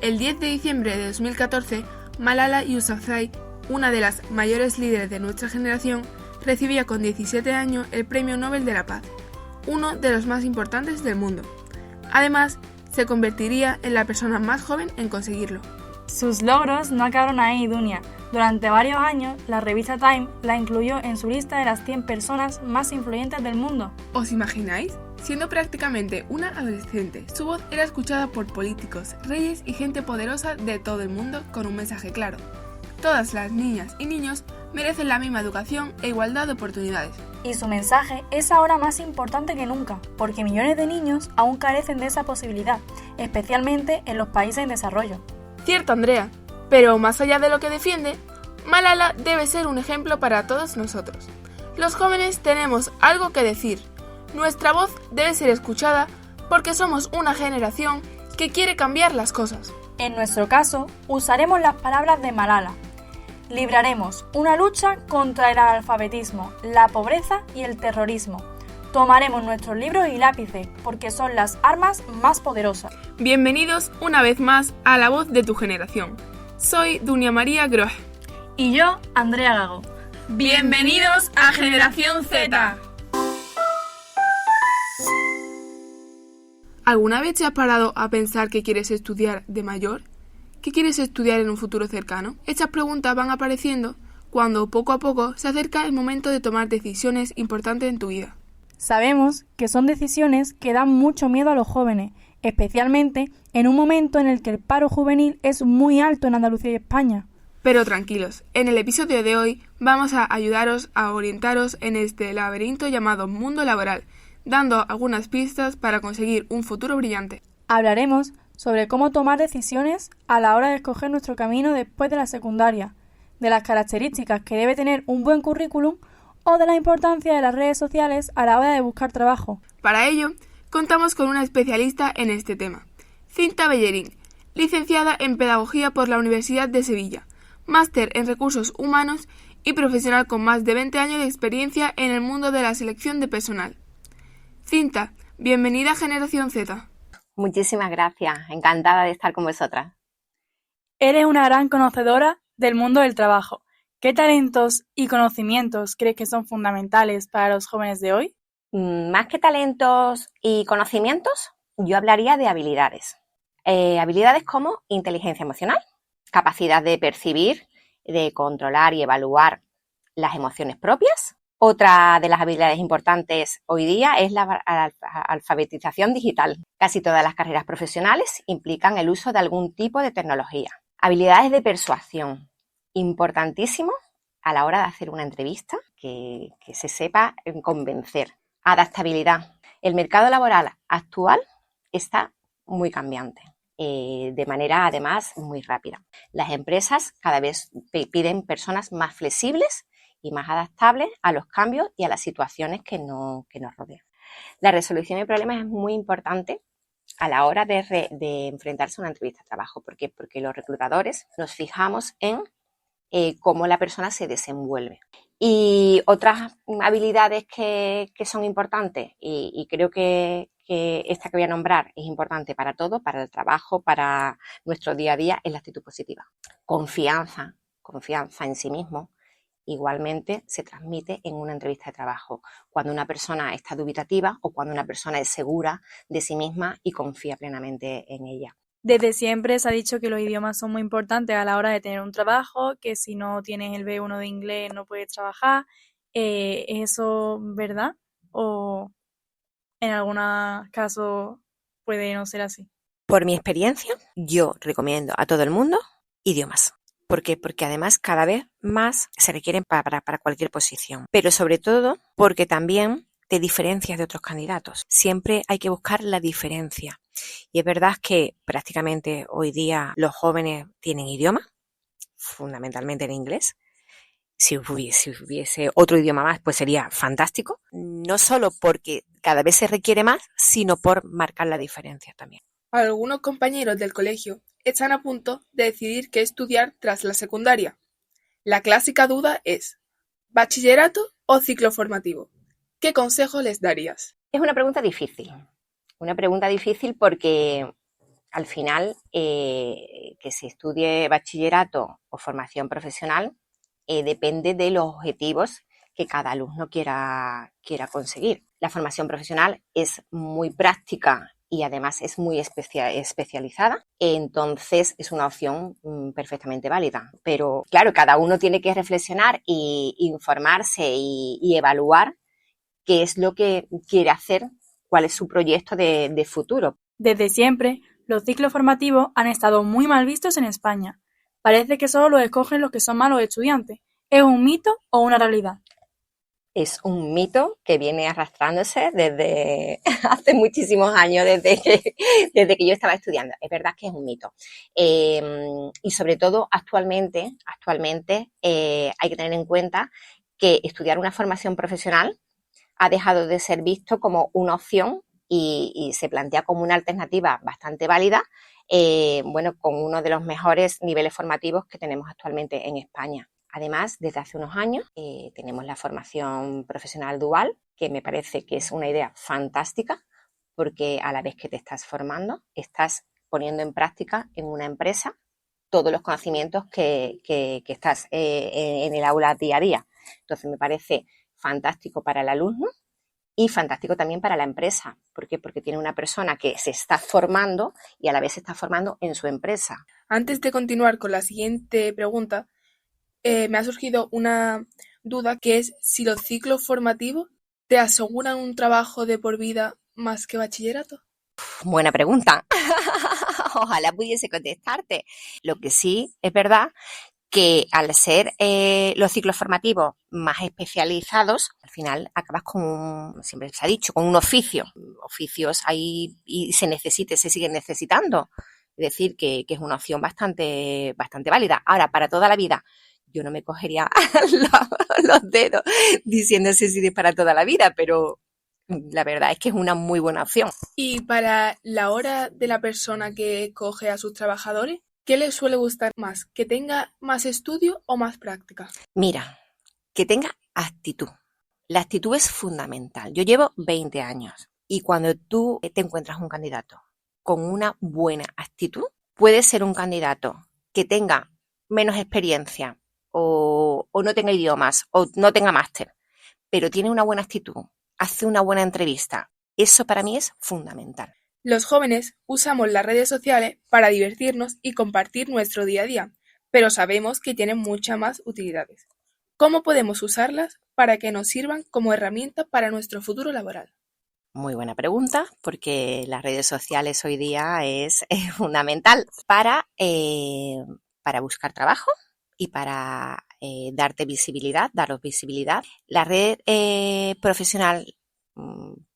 El 10 de diciembre de 2014, Malala Yousafzai, una de las mayores líderes de nuestra generación, recibía con 17 años el Premio Nobel de la Paz, uno de los más importantes del mundo. Además, se convertiría en la persona más joven en conseguirlo. Sus logros no acabaron ahí, Dunia. Durante varios años, la revista Time la incluyó en su lista de las 100 personas más influyentes del mundo. ¿Os imagináis? Siendo prácticamente una adolescente, su voz era escuchada por políticos, reyes y gente poderosa de todo el mundo con un mensaje claro. Todas las niñas y niños merecen la misma educación e igualdad de oportunidades. Y su mensaje es ahora más importante que nunca, porque millones de niños aún carecen de esa posibilidad, especialmente en los países en desarrollo. Cierto, Andrea, pero más allá de lo que defiende, Malala debe ser un ejemplo para todos nosotros. Los jóvenes tenemos algo que decir. Nuestra voz debe ser escuchada porque somos una generación que quiere cambiar las cosas. En nuestro caso, usaremos las palabras de Malala. Libraremos una lucha contra el analfabetismo, la pobreza y el terrorismo. Tomaremos nuestros libros y lápices, porque son las armas más poderosas. Bienvenidos una vez más a La Voz de tu Generación. Soy Dunia María Groh. Y yo, Andrea Gago. ¡Bienvenidos a Generación Z! ¿Alguna vez te has parado a pensar qué quieres estudiar de mayor? ¿Qué quieres estudiar en un futuro cercano? Estas preguntas van apareciendo cuando poco a poco se acerca el momento de tomar decisiones importantes en tu vida. Sabemos que son decisiones que dan mucho miedo a los jóvenes, especialmente en un momento en el que el paro juvenil es muy alto en Andalucía y España. Pero tranquilos, en el episodio de hoy vamos a ayudaros a orientaros en este laberinto llamado mundo laboral, dando algunas pistas para conseguir un futuro brillante. Hablaremos sobre cómo tomar decisiones a la hora de escoger nuestro camino después de la secundaria, de las características que debe tener un buen currículum o de la importancia de las redes sociales a la hora de buscar trabajo. Para ello, contamos con una especialista en este tema, Cinta Bellerín, licenciada en Pedagogía por la Universidad de Sevilla, máster en Recursos Humanos y profesional con más de 20 años de experiencia en el mundo de la selección de personal. Cinta, bienvenida a Generación Z. Muchísimas gracias, encantada de estar con vosotras. Eres una gran conocedora del mundo del trabajo. ¿Qué talentos y conocimientos crees que son fundamentales para los jóvenes de hoy? Más que talentos y conocimientos, yo hablaría de habilidades. Habilidades como inteligencia emocional, capacidad de percibir, de controlar y evaluar las emociones propias. Otra de las habilidades importantes hoy día es la alfabetización digital. Casi todas las carreras profesionales implican el uso de algún tipo de tecnología. Habilidades de persuasión, importantísimo a la hora de hacer una entrevista, que se sepa convencer. Adaptabilidad. El mercado laboral actual está muy cambiante, de manera además muy rápida. Las empresas cada vez piden personas más flexibles y más adaptables a los cambios y a las situaciones que nos rodean. La resolución de problemas es muy importante a la hora de enfrentarse a una entrevista de trabajo. ¿Por qué? Porque los reclutadores nos fijamos en cómo la persona se desenvuelve. Y otras habilidades que son importantes, y creo que esta que voy a nombrar es importante para todo, para el trabajo, para nuestro día a día, es la actitud positiva. Confianza en sí mismo. Igualmente se transmite en una entrevista de trabajo, cuando una persona está dubitativa o cuando una persona es segura de sí misma y confía plenamente en ella. Desde siempre se ha dicho que los idiomas son muy importantes a la hora de tener un trabajo, que si no tienes el B1 de inglés no puedes trabajar. ¿Es eso verdad? ¿O en algunos casos puede no ser así? Por mi experiencia, yo recomiendo a todo el mundo idiomas. ¿Por qué? Porque además cada vez más se requieren para cualquier posición. Pero sobre todo porque también te diferencias de otros candidatos. Siempre hay que buscar la diferencia. Y es verdad que prácticamente hoy día los jóvenes tienen idioma, fundamentalmente en inglés. Si hubiese otro idioma más, pues sería fantástico. No solo porque cada vez se requiere más, sino por marcar la diferencia también. Algunos compañeros del colegio están a punto de decidir qué estudiar tras la secundaria. La clásica duda es, ¿bachillerato o ciclo formativo? ¿Qué consejo les darías? Es una pregunta difícil. Una pregunta difícil porque Al final, que se estudie bachillerato o formación profesional depende de los objetivos que cada alumno quiera conseguir. La formación profesional es muy práctica y además es muy especializada, entonces es una opción perfectamente válida. Pero claro, cada uno tiene que reflexionar e informarse y evaluar qué es lo que quiere hacer, cuál es su proyecto de futuro. Desde siempre, los ciclos formativos han estado muy mal vistos en España. Parece que solo los escogen los que son malos estudiantes. ¿Es un mito o una realidad? Es un mito que viene arrastrándose desde hace muchísimos años, desde que yo estaba estudiando. Es verdad que es un mito. Y sobre todo actualmente hay que tener en cuenta que estudiar una formación profesional ha dejado de ser visto como una opción y se plantea como una alternativa bastante válida, con uno de los mejores niveles formativos que tenemos actualmente en España. Además, desde hace unos años tenemos la formación profesional dual, que me parece que es una idea fantástica, porque a la vez que te estás formando, estás poniendo en práctica en una empresa todos los conocimientos que estás en el aula día a día. Entonces, me parece fantástico para el alumno y fantástico también para la empresa. ¿Por qué? Porque tiene una persona que se está formando y a la vez se está formando en su empresa. Antes de continuar con la siguiente pregunta, me ha surgido una duda, que es si los ciclos formativos te aseguran un trabajo de por vida más que bachillerato. Buena pregunta. Ojalá pudiese contestarte. Lo que sí es verdad que al ser los ciclos formativos más especializados, al final acabas siempre se ha dicho, con un oficio. Oficios ahí y se siguen necesitando. Es decir, que es una opción bastante válida. Ahora, para toda la vida, yo no me cogería los dedos diciendo si es para toda la vida, pero la verdad es que es una muy buena opción. Y para la hora de la persona que coge a sus trabajadores, ¿qué les suele gustar más? ¿Que tenga más estudio o más práctica? Mira, que tenga actitud. La actitud es fundamental. Yo llevo 20 años y cuando tú te encuentras un candidato con una buena actitud, puede ser un candidato que tenga menos experiencia o no tenga idiomas o no tenga máster, pero tiene una buena actitud, hace una buena entrevista. Eso para mí es fundamental. Los jóvenes usamos las redes sociales para divertirnos y compartir nuestro día a día, pero sabemos que tienen muchas más utilidades. ¿Cómo podemos usarlas para que nos sirvan como herramienta para nuestro futuro laboral? Muy buena pregunta, porque las redes sociales hoy día es fundamental para buscar trabajo y para daros visibilidad. La red profesional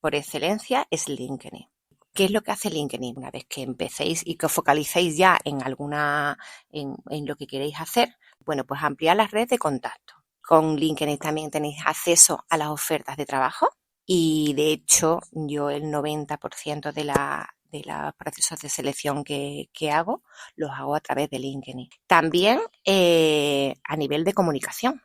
por excelencia es LinkedIn. ¿Qué es lo que hace LinkedIn? Una vez que empecéis y que os focalicéis ya en lo que queréis hacer, pues ampliar la red de contacto. Con LinkedIn también tenéis acceso a las ofertas de trabajo y de hecho yo el 90% de los procesos de selección que hago los hago a través de LinkedIn. También a nivel de comunicación.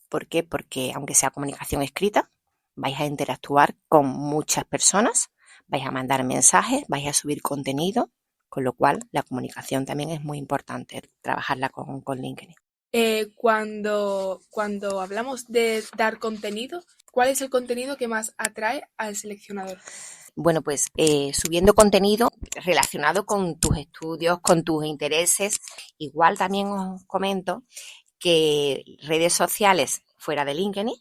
¿Por qué? Porque aunque sea comunicación escrita, vais a interactuar con muchas personas, vais a mandar mensajes, vais a subir contenido, con lo cual la comunicación también es muy importante, trabajarla con LinkedIn. Cuando hablamos de dar contenido, ¿cuál es el contenido que más atrae al seleccionador? Bueno, pues subiendo contenido relacionado con tus estudios, con tus intereses. Igual también os comento que redes sociales fuera de LinkedIn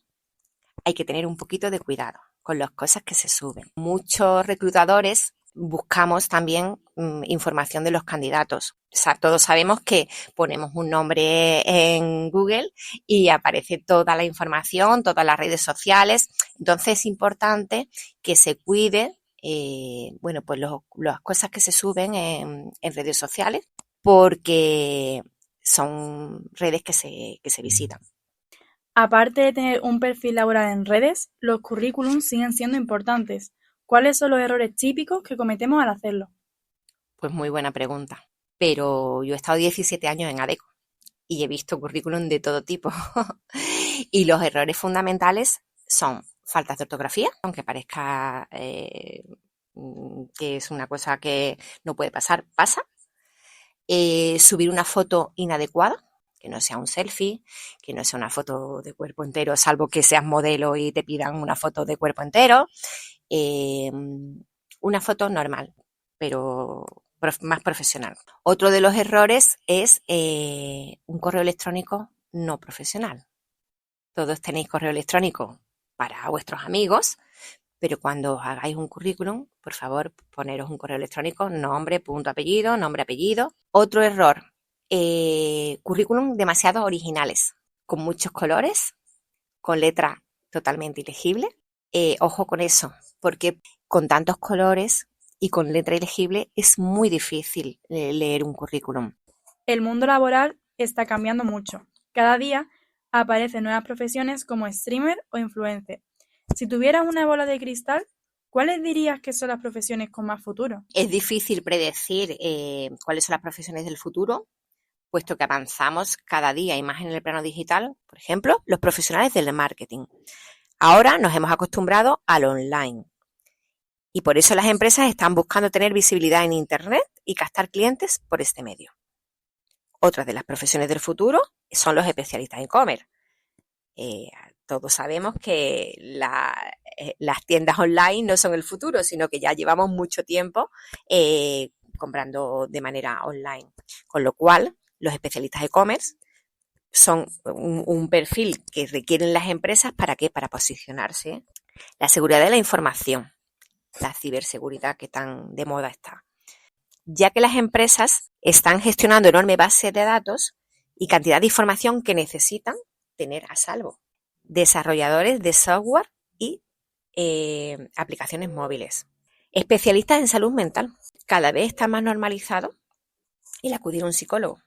hay que tener un poquito de cuidado con las cosas que se suben. Muchos reclutadores buscamos también información de los candidatos. O sea, todos sabemos que ponemos un nombre en Google y aparece toda la información, todas las redes sociales. Entonces es importante que se cuide las cosas que se suben en redes sociales, porque son redes que se visitan. Aparte de tener un perfil laboral en redes, los currículums siguen siendo importantes. ¿Cuáles son los errores típicos que cometemos al hacerlo? Pues muy buena pregunta. Pero yo he estado 17 años en Adecco y he visto currículum de todo tipo. Y los errores fundamentales son faltas de ortografía, aunque parezca que es una cosa que no puede pasar, pasa. Subir una foto inadecuada, que no sea un selfie, que no sea una foto de cuerpo entero, salvo que seas modelo y te pidan una foto de cuerpo entero. Una foto normal, pero más profesional. Otro de los errores es un correo electrónico no profesional. Todos tenéis correo electrónico para vuestros amigos, pero cuando os hagáis un currículum, por favor, poneros un correo electrónico, nombre, punto, apellido, nombre, apellido. Otro error, currículum demasiado originales, con muchos colores, con letra totalmente ilegible. Ojo con eso, porque con tantos colores y con letra ilegible es muy difícil leer un currículum. El mundo laboral está cambiando mucho. Cada día aparecen nuevas profesiones como streamer o influencer. Si tuvieras una bola de cristal, ¿cuáles dirías que son las profesiones con más futuro? Es difícil predecir cuáles son las profesiones del futuro, puesto que avanzamos cada día y más en el plano digital. Por ejemplo, los profesionales del marketing. Ahora nos hemos acostumbrado al online. Y por eso las empresas están buscando tener visibilidad en Internet y captar clientes por este medio. Otras de las profesiones del futuro son los especialistas en e-commerce. Todos sabemos que las tiendas online no son el futuro, sino que ya llevamos mucho tiempo comprando de manera online. Con lo cual, los especialistas de e-commerce son un perfil que requieren las empresas. ¿Para qué? Para posicionarse. La seguridad de la información, la ciberseguridad que tan de moda está. Ya que las empresas están gestionando enormes bases de datos y cantidad de información que necesitan tener a salvo. Desarrolladores de software y aplicaciones móviles. Especialistas en salud mental. Cada vez está más normalizado el acudir a un psicólogo.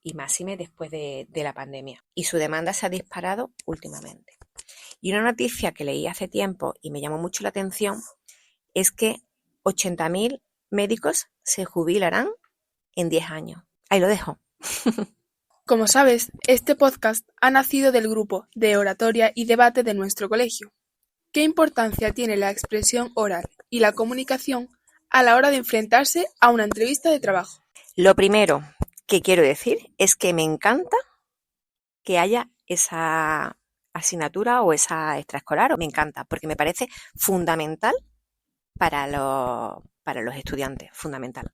Y máxime después de la pandemia. Y su demanda se ha disparado últimamente. Y una noticia que leí hace tiempo y me llamó mucho la atención es que 80.000 médicos se jubilarán en 10 años. Ahí lo dejo. Como sabes, este podcast ha nacido del grupo de oratoria y debate de nuestro colegio. ¿Qué importancia tiene la expresión oral y la comunicación a la hora de enfrentarse a una entrevista de trabajo? Lo primero que quiero decir es que me encanta que haya esa asignatura o esa extraescolar. Me encanta porque me parece fundamental para los estudiantes, fundamental.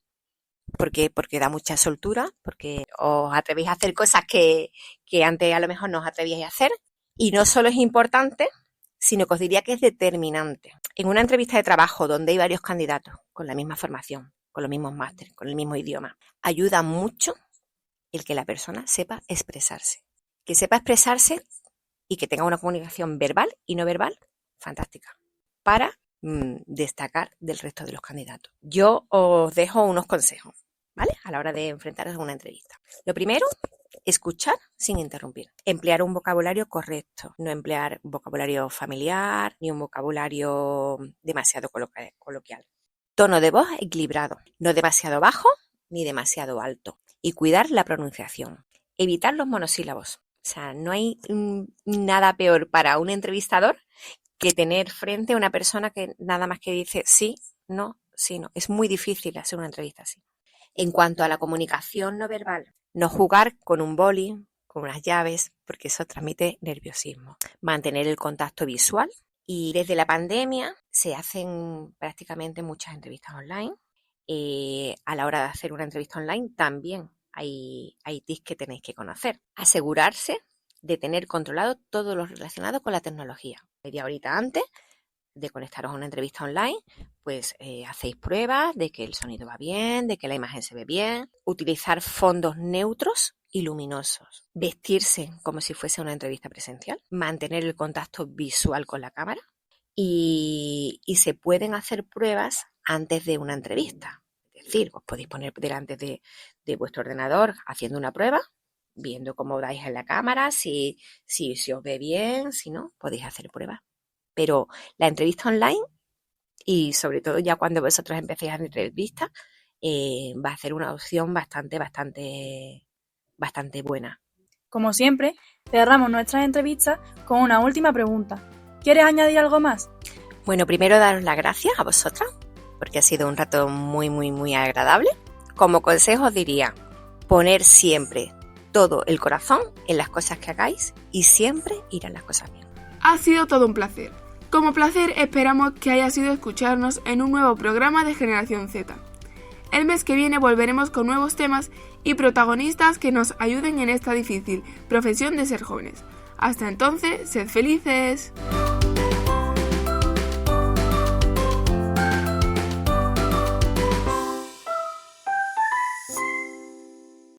Porque da mucha soltura, porque os atrevéis a hacer cosas que antes a lo mejor no os atrevíais a hacer. Y no solo es importante, sino que os diría que es determinante. En una entrevista de trabajo donde hay varios candidatos con la misma formación, con los mismos másteres, con el mismo idioma, ayuda mucho el que la persona sepa expresarse. Que sepa expresarse y que tenga una comunicación verbal y no verbal fantástica para destacar del resto de los candidatos. Yo os dejo unos consejos, ¿vale? A la hora de enfrentaros a una entrevista. Lo primero, escuchar sin interrumpir. Emplear un vocabulario correcto. No emplear un vocabulario familiar ni un vocabulario demasiado coloquial. Tono de voz equilibrado. No demasiado bajo ni demasiado alto. Y cuidar la pronunciación. Evitar los monosílabos. O sea, no hay nada peor para un entrevistador que tener frente a una persona que nada más que dice sí, no, sí, no. Es muy difícil hacer una entrevista así. En cuanto a la comunicación no verbal, no jugar con un boli, con unas llaves, porque eso transmite nerviosismo. Mantener el contacto visual. Y desde la pandemia se hacen prácticamente muchas entrevistas online. A la hora de hacer una entrevista online también hay tips que tenéis que conocer. Asegurarse de tener controlado todo lo relacionado con la tecnología. Media horita antes de conectaros a una entrevista online, pues hacéis pruebas de que el sonido va bien, de que la imagen se ve bien. Utilizar fondos neutros y luminosos. Vestirse como si fuese una entrevista presencial. Mantener el contacto visual con la cámara. Y se pueden hacer pruebas antes de una entrevista. Es decir, os podéis poner delante de vuestro ordenador haciendo una prueba, viendo cómo dais en la cámara, si os ve bien, si no, podéis hacer pruebas. Pero la entrevista online, y sobre todo ya cuando vosotros empecéis a hacer entrevistas, va a ser una opción bastante buena. Como siempre, cerramos nuestras entrevistas con una última pregunta. ¿Quieres añadir algo más? Bueno, primero daros las gracias a vosotras, porque ha sido un rato muy, muy, muy agradable. Como consejo os diría, poner siempre todo el corazón en las cosas que hagáis y siempre irán las cosas bien. Ha sido todo un placer. Como placer esperamos que haya sido escucharnos en un nuevo programa de Generación Z. El mes que viene volveremos con nuevos temas y protagonistas que nos ayuden en esta difícil profesión de ser jóvenes. Hasta entonces, sed felices.